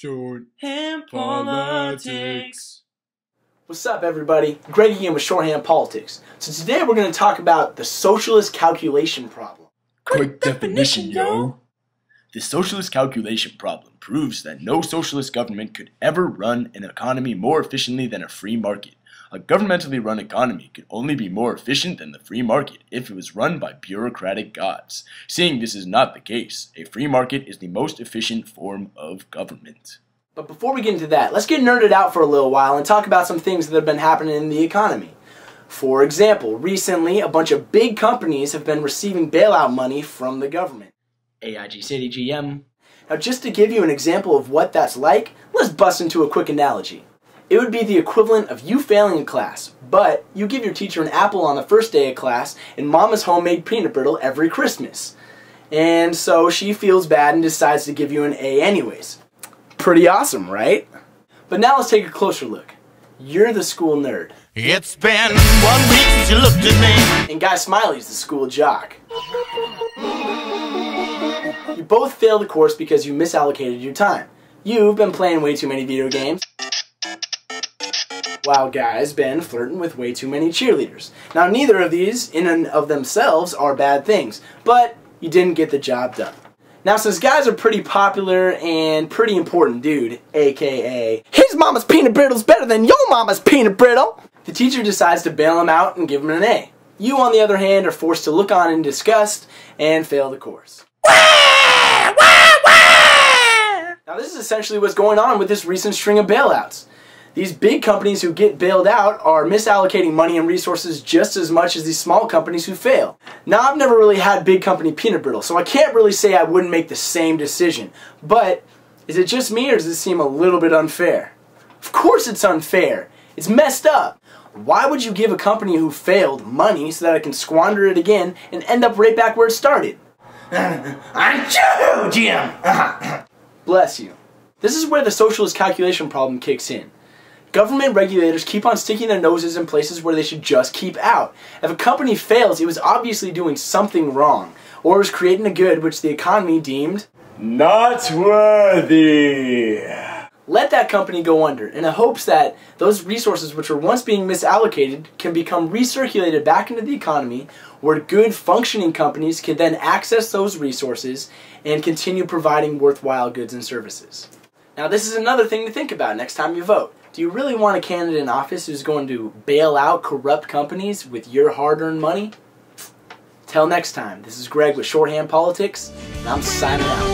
Shorthand Politics. What's up, everybody? Greg again with Shorthand Politics. So today we're going to talk about the Socialist Calculation Problem. Quick definition, yo. The Socialist Calculation Problem proves that no socialist government could ever run an economy more efficiently than a free market. A governmentally run economy could only be more efficient than the free market if it was run by bureaucratic gods. Seeing this is not the case, a free market is the most efficient form of government. But before we get into that, let's get nerded out for a little while and talk about some things that have been happening in the economy. For example, recently a bunch of big companies have been receiving bailout money from the government. AIG City GM. Now just to give you an example of what that's like, let's bust into a quick analogy. It would be the equivalent of you failing a class, but you give your teacher an apple on the first day of class and Mama's homemade peanut brittle every Christmas. And so she feels bad and decides to give you an A anyways. Pretty awesome, right? But now let's take a closer look. You're the school nerd. It's been 1 week since you looked at me. And Guy Smiley's the school jock. You both failed the course because you misallocated your time. You've been playing way too many video games, while Guy's been flirting with way too many cheerleaders. Now neither of these in and of themselves are bad things, but you didn't get the job done. Now since Guy's a pretty popular and pretty important dude, aka his mama's peanut brittle's better than your mama's peanut brittle, the teacher decides to bail him out and give him an A. You on the other hand are forced to look on in disgust and fail the course. Now this is essentially what's going on with this recent string of bailouts. These big companies who get bailed out are misallocating money and resources just as much as these small companies who fail. Now I've never really had big company peanut brittle, so I can't really say I wouldn't make the same decision. But is it just me or does it seem a little bit unfair? Of course it's unfair. It's messed up. Why would you give a company who failed money so that it can squander it again and end up right back where it started? I'm true, Jim! Bless you. This is where the Socialist Calculation Problem kicks in. Government regulators keep on sticking their noses in places where they should just keep out. If a company fails, it was obviously doing something wrong, or was creating a good which the economy deemed not worthy. Let that company go under in the hopes that those resources which were once being misallocated can become recirculated back into the economy, where good functioning companies can then access those resources and continue providing worthwhile goods and services. Now this is another thing to think about next time you vote. Do you really want a candidate in office who's going to bail out corrupt companies with your hard-earned money? Till next time, this is Greg with Shorthand Politics, and I'm signing out.